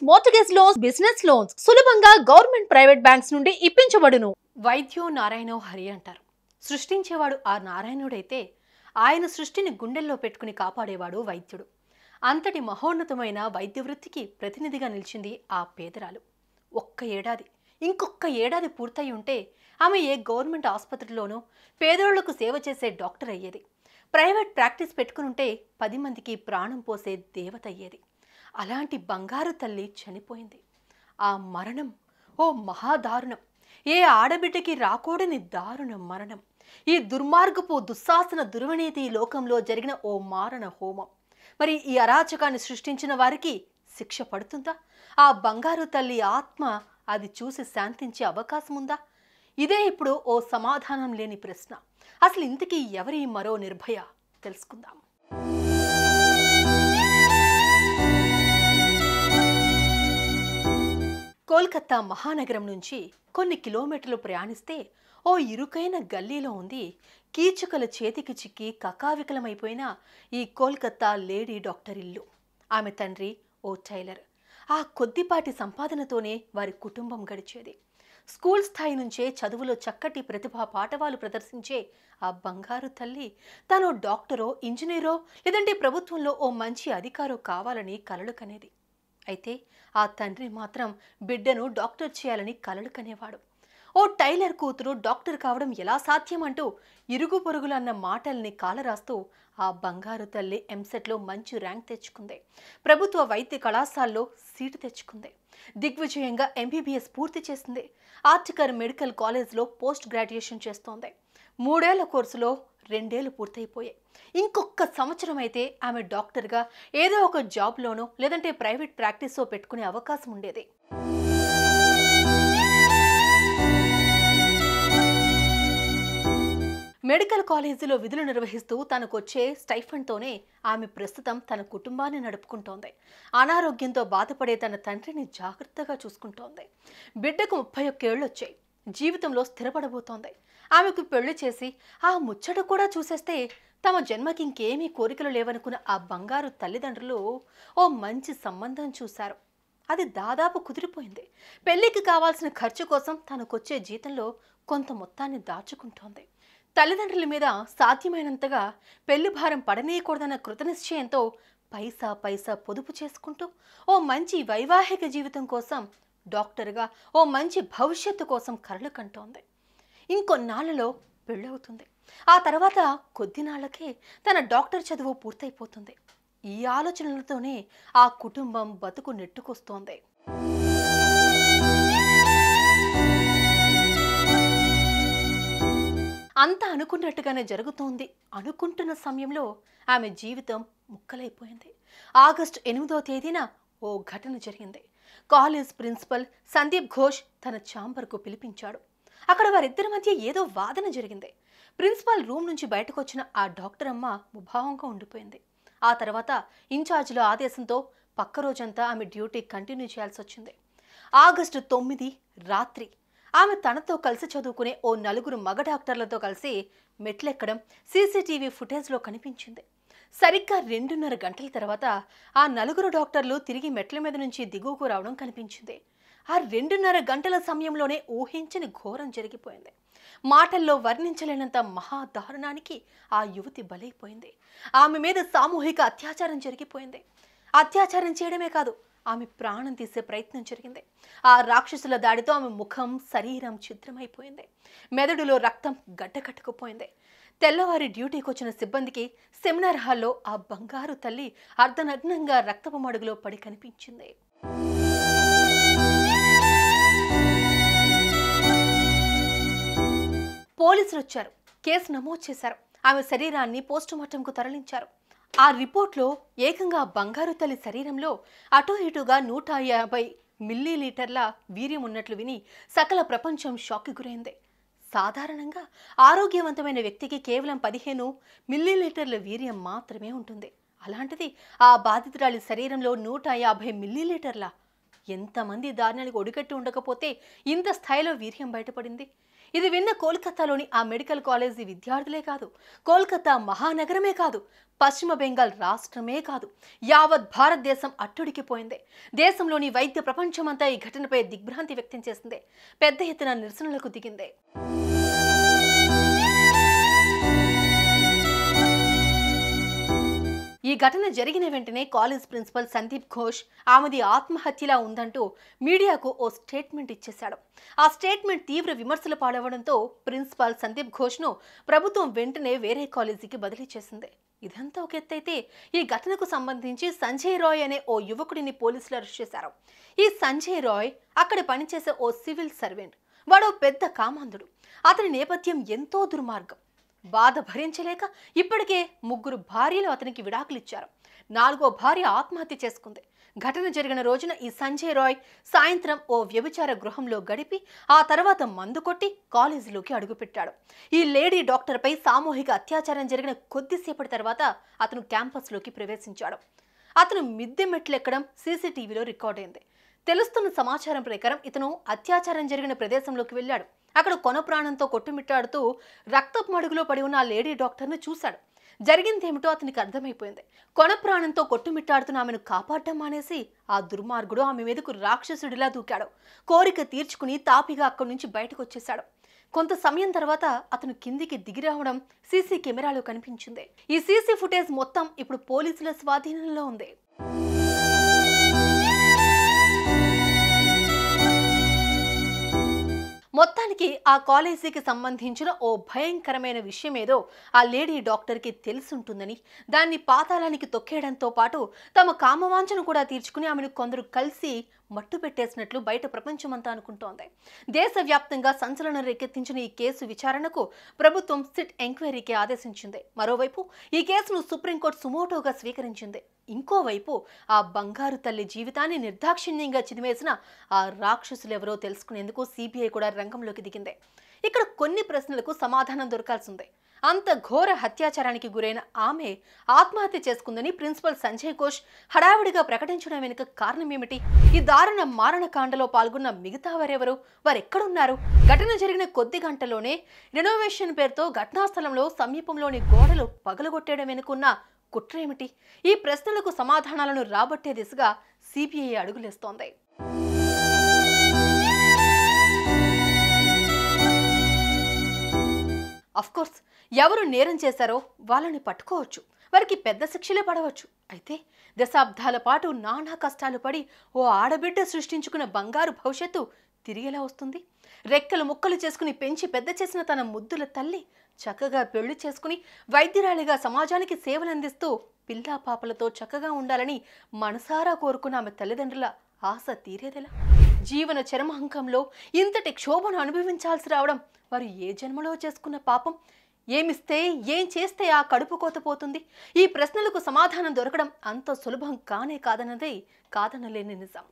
Mortgage loans, business loans సులభంగా government private banks నుండి ఇప్పించబడును. వైద్యో నారాయణో హరి అంటారు. సృష్టించేవాడు ఆ నారాయణుడైతే ఆయన సృష్టిని గుండెల్లో పెట్టుకుని కాపాడేవాడు వైద్యుడు. అంతటి మహోన్నతమైన వైద్య వృత్తికి ప్రతినిధిగా నిలిచింది ఆ పేదరాలు. ఇంకొక ఏడాది పూర్తయి ఉంటే ఆమె ఏ గవర్నమెంట్ ఆసుపత్రిలోనో పేదోళ్లకు సేవ చేసే డాక్టర్ అయ్యేది. ప్రైవేట్ ప్రాక్టీస్ పెట్టుకునుంటే 10 మందికి ప్రాణం పోసే దేవత అయ్యేది. అలాంటి బంగారు తల్లి చనిపోయింది. ఆ మరణం ఓ మహాదారుణం. ఏ ఆడబిడ్డకి రాకూడని దారుణ మరణం. ఈ దుర్మార్గపు దుస్సాసన దుర్వినీతి లోకంలో జరిగిన ఓ మారణ హోమం. మరి ఈ అరాచకాన్ని సృష్టించిన వారికి శిక్ష పడుతుందా? ఆ బంగారు తల్లి ఆత్మ అది చూసి శాంతించే అవకాశం ఉందా? ఇదే ఇప్పుడు ఓ సమాధానం లేని ప్రశ్న. అసలు ఇంతకీ ఎవరి మరో నిర్భయ తెలుసుకుందాం. కోల్కతా మహానగరం నుంచి కొన్ని కిలోమీటర్లు ప్రయాణిస్తే ఓ ఇరుకైన గల్లీలో ఉంది కీచుకల చేతికి చిక్కి కకావికలమైపోయిన ఈ కోల్కతా లేడీ డాక్టర్ ఇల్లు. ఆమె తండ్రి ఓ టైలర్. ఆ కొద్దిపాటి సంపాదనతోనే వారి కుటుంబం గడిచేది. స్కూల్ స్థాయి నుంచే చదువులో చక్కటి ప్రతిభా పాఠవాలు ప్రదర్శించే ఆ బంగారు తల్లి తాను డాక్టరో, ఇంజనీరో లేదంటే ప్రభుత్వంలో ఓ మంచి అధికారో కావాలని కలలు కనేది. అయితే ఆ తండ్రి మాత్రం బిడ్డను డాక్టర్ చేయాలని కలలు కనేవాడు. ఓ టైలర్ కూతురు డాక్టర్ కావడం ఎలా సాధ్యమంటూ ఇరుగు పొరుగులన్న మాటల్ని కాలరాస్తూ ఆ బంగారు తల్లి ఎంసెట్లో మంచి ర్యాంక్ తెచ్చుకుంది. ప్రభుత్వ వైద్య కళాశాలలో సీటు తెచ్చుకుంది. దిగ్విజయంగా ఎంబీబీఎస్ పూర్తి చేసింది. ఆర్టికర్ మెడికల్ కాలేజ్లో పోస్ట్ గ్రాడ్యుయేషన్ చేస్తోంది. 3 ఏళ్ల కోర్సులో 2 ఏళ్లు పూర్తయిపోయాయి. ఇంకొక సంవత్సరం అయితే ఆమె డాక్టర్గా ఏదో ఒక జాబ్లోనో లేదంటే ప్రైవేట్ ప్రాక్టీసో పెట్టుకునే అవకాశం ఉండేది. మెడికల్ కాలేజీలో విధులు నిర్వహిస్తూ తనకొచ్చే స్టైఫండ్తోనే ఆమె ప్రస్తుతం తన కుటుంబాన్ని నడుపుకుంటోంది. అనారోగ్యంతో బాధపడే తన తండ్రిని జాగ్రత్తగా చూసుకుంటోంది. బిడ్డకు 31 ఏళ్ళు వచ్చాయి. జీవితంలో స్థిరపడబోతోంది. ఆమెకు పెళ్లి చేసి ఆ ముచ్చట కూడా చూసేస్తే తమ జన్మకి ఇంకేమీ కోరికలు లేవనుకున్న ఆ బంగారు తల్లిదండ్రులు ఓ మంచి సంబంధం చూశారు. అది దాదాపు కుదిరిపోయింది. పెళ్లికి కావాల్సిన ఖర్చు కోసం తనకొచ్చే జీతంలో కొంత మొత్తాన్ని దాచుకుంటోంది. తల్లిదండ్రుల మీద సాధ్యమైనంతగా పెళ్లి భారం పడనీయకూడదన్న కృతనిశ్చయంతో పైసా పొదుపు చేసుకుంటూ ఓ మంచి వైవాహిక జీవితం కోసం, డాక్టర్గా ఓ మంచి భవిష్యత్తు కోసం కలలు కంటోంది. ఇంకొన్నాళ్లలో పెళ్ళవుతుంది. ఆ తర్వాత కొద్దినాళ్లకే తన డాక్టర్ చదువు పూర్తయిపోతుంది. ఈ ఆలోచనలతోనే ఆ కుటుంబం బతుకు నెట్టుకొస్తోంది. అంతా అనుకున్నట్టుగానే జరుగుతోంది అనుకుంటున్న సమయంలో ఆమె జీవితం ముక్కలైపోయింది. ఆగస్టు 8వ తేదీన ఓ ఘటన జరిగింది. కాలేజ్ ప్రిన్సిపల్ సందీప్ ఘోష్ తన ఛాంబర్కు పిలిపించాడు. అక్కడ వారిద్దరి మధ్య ఏదో వాదన జరిగింది. ప్రిన్సిపల్ రూమ్ నుంచి బయటకు వచ్చిన ఆ డాక్టర్ అమ్మ ముభావంగా ఉండిపోయింది. ఆ తర్వాత ఇన్ఛార్జీల ఆదేశంతో పక్క రోజంతా ఆమె డ్యూటీ కంటిన్యూ చేయాల్సి వచ్చింది. ఆగస్టు 9 రాత్రి ఆమె తనతో కలిసి చదువుకునే ఓ 4 మగ డాక్టర్లతో కలిసి మెట్లెక్కడం సీసీటీవీ ఫుటేజ్లో కనిపించింది. సరిగ్గా 2:30 గంటల తర్వాత ఆ 4 డాక్టర్లు తిరిగి మెట్ల మీద నుంచి దిగువకు రావడం కనిపించింది. ఆ 2:30 గంటల సమయంలోనే ఊహించని ఘోరం జరిగిపోయింది. మాటల్లో వర్ణించలేనంత మహాదారుణానికి ఆ యువతి బలైపోయింది. ఆమె మీద సామూహిక అత్యాచారం జరిగిపోయింది. అత్యాచారం చేయడమే కాదు, ఆమె ప్రాణం తీసే ప్రయత్నం జరిగింది. ఆ రాక్షసుల దాడితో ఆమె ముఖం, శరీరం ఛిద్రమైపోయింది. మెదడులో రక్తం గడ్డకట్టుకుపోయింది. తెల్లవారి డ్యూటీకి వచ్చిన సిబ్బందికి సెమినార్ హాల్లో ఆ బంగారు తల్లి అర్ధనగ్నంగా రక్తపు మడుగులో పడి కనిపించింది. పోలీసులు వచ్చారు. కేసు నమోదు చేశారు. ఆమె శరీరాన్ని పోస్టుమార్టంకు తరలించారు. ఆ రిపోర్ట్లో ఏకంగా బంగారు తల్లి శరీరంలో అటూ ఇటుగా 150 మిల్లీలీటర్ల వీర్యం ఉన్నట్లు విని సకల ప్రపంచం షాక్కి గురైంది. సాధారణంగా ఆరోగ్యవంతమైన వ్యక్తికి కేవలం 15 మిల్లీలీటర్ల వీర్యం మాత్రమే ఉంటుంది. అలాంటిది ఆ బాధితురాలి శరీరంలో 150 మిల్లీలీటర్ల. ఎంతమంది దారుణానికి ఒడిగట్టి ఉండకపోతే ఇంత స్థాయిలో వీర్యం బయటపడింది. ఇది విన్న కోల్కతాలోని ఆ మెడికల్ కాలేజీ విద్యార్థులే కాదు, కోల్కతా మహానగరమే కాదు, పశ్చిమ బెంగాల్ రాష్ట్రమే కాదు, యావత్ భారతదేశం అట్టుడికిపోయింది. దేశంలోని వైద్య ప్రపంచమంతా ఈ ఘటనపై దిగ్భ్రాంతి వ్యక్తం చేసింది. పెద్ద ఎత్తున నిరసనలకు దిగింది. ఈ ఘటన జరిగిన వెంటనే కాలేజ్ ప్రిన్సిపల్ సందీప్ ఘోష్ ఆమెది ఆత్మహత్యలా ఉందంటూ మీడియాకు ఓ స్టేట్మెంట్ ఇచ్చేశాడు. ఆ స్టేట్మెంట్ తీవ్ర విమర్శలు పాలవడంతో ప్రిన్సిపల్ సందీప్ ఘోష్ను ప్రభుత్వం వెంటనే వేరే కాలేజీకి బదిలీ చేసింది. ఇదంతా ఒక ఎత్తైతే ఈ ఘటనకు సంబంధించి సంజయ్ రాయ్ అనే ఓ యువకుడిని పోలీసులు అరెస్ట్ చేశారు. ఈ సంజయ్ రాయ్ అక్కడ పనిచేసే ఓ సివిల్ సర్వెంట్. వాడు పెద్ద కామాంధుడు. అతని నేపథ్యం ఎంతో దుర్మార్గం. బాధ భరించలేక ఇప్పటికే 3 భార్యలు అతనికి విడాకులిచ్చారు. 4వ భార్య ఆత్మహత్య చేసుకుంది. ఘటన జరిగిన రోజున ఈ సంజయ్ రాయ్ సాయంత్రం ఓ వ్యభిచార గృహంలో గడిపి ఆ తర్వాత మందు కొట్టి కాలేజీలోకి అడుగుపెట్టాడు. ఈ లేడీ డాక్టర్పై సామూహిక అత్యాచారం జరిగిన కొద్దిసేపటి తర్వాత అతను క్యాంపస్లోకి ప్రవేశించాడు. అతను మిద్దె మెట్లెక్కడం సీసీటీవీలో రికార్డైంది. తెలుస్తున్న సమాచారం ప్రకారం ఇతను అత్యాచారం జరిగిన ప్రదేశంలోకి వెళ్ళాడు. అక్కడ కొన ప్రాణంతో కొట్టుమిట్టాడుతూ రక్తపు మడుగులో పడి ఉన్న ఆ లేడీ డాక్టర్ను చూశాడు. జరిగిందేమిటో అతనికి అర్థమైపోయింది. కొన ప్రాణంతో కొట్టుమిట్టాడుతున్న ఆమెను కాపాడడం మానేసి ఆ దుర్మార్గుడు ఆమె మీదకు రాక్షసుడిలా దూకాడు. కోరిక తీర్చుకుని తాపిగా అక్కడి నుంచి బయటకు వచ్చేశాడు. కొంత సమయం తర్వాత అతను కిందికి దిగి రావడం సీసీ కెమెరాలో కనిపించింది. ఈ సీసీ ఫుటేజ్ మొత్తం ఇప్పుడు పోలీసుల స్వాధీనంలో ఉంది. మొత్తానికి ఆ కాలేజీకి సంబంధించిన ఓ భయంకరమైన విషయం ఏదో ఆ లేడీ డాక్టర్కి తెలుసుంటుందని, దాన్ని పాతాళానికి తొక్కేయడంతో పాటు తమ కామవాంఛను కూడా తీర్చుకుని ఆమెను కొందరు కలిసి మట్టు పెట్టేసినట్లు బయట ప్రపంచమంతా అనుకుంటోంది. దేశవ్యాప్తంగా సంచలనం రేకెత్తించిన ఈ కేసు విచారణకు ప్రభుత్వం సిట్ ఎంక్వైరీకి ఆదేశించింది. మరోవైపు ఈ కేసును సుప్రీంకోర్టు సుమోటోగా స్వీకరించింది. ఇంకోవైపు ఆ బంగారు తల్లి జీవితాన్ని నిర్దాక్షిణ్యంగా చిదిమేసిన ఆ రాక్షసులెవరో తెలుసుకునేందుకు సిబిఐ కూడా రంగంలోకి దిగింది. ఇక్కడ కొన్ని ప్రశ్నలకు సమాధానం దొరకాల్సిందే. అంత ఘోర హత్యాచారానికి గురైన ఆమె ఆత్మహత్య చేసుకుందని ప్రిన్సిపల్ సంజయ్ ఘోష్ హడావిడిగా ప్రకటించడం వెనుక కారణమేమిటి? ఈ దారుణ మారణకాండలో పాల్గొన్న మిగతా వారెవరు? వారెక్కడున్నారు? ఘటన జరిగిన కొద్ది గంటలోనే రెనోవేషన్ పేరుతో ఘటనా స్థలంలో సమీపంలోని గోడలు పగలగొట్టేయడం వెనుకున్న కుట్రేమిటి? ఈ ప్రశ్నలకు సమాధానాలను రాబట్టే దిశగా సిబిఐ అడుగులేస్తోంది. అఫ్కోర్స్ ఎవరు నేరం చేశారో వాళ్ళని పట్టుకోవచ్చు, వారికి పెద్ద శిక్షలే పడవచ్చు. అయితే దశాబ్దాల పాటు నానా కష్టాలు పడి ఓ ఆడబిడ్డ సృష్టించుకున్న బంగారు భవిష్యత్తు తిరిగేలా వస్తుంది? రెక్కలు ముక్కలు చేసుకుని పెంచి పెద్ద చేసిన తన ముద్దుల తల్లి చక్కగా పెళ్లి చేసుకుని వైద్యురాలిగా సమాజానికి సేవలందిస్తూ పిల్లా పాపలతో చక్కగా ఉండాలని మనసారా కోరుకున్న ఆమె తల్లిదండ్రుల ఆశ తీరేదెలా? జీవన చరమహంకంలో ఇంతటి క్షోభను అనుభవించాల్సి రావడం వారు ఏ జన్మలో చేసుకున్న పాపం? ఏమిస్తే ఏం చేస్తే ఆ కడుపు కోత పోతుంది? ఈ ప్రశ్నలకు సమాధానం దొరకడం అంత సులభం కానే కాదన్నదే కాదనలేని నిజం.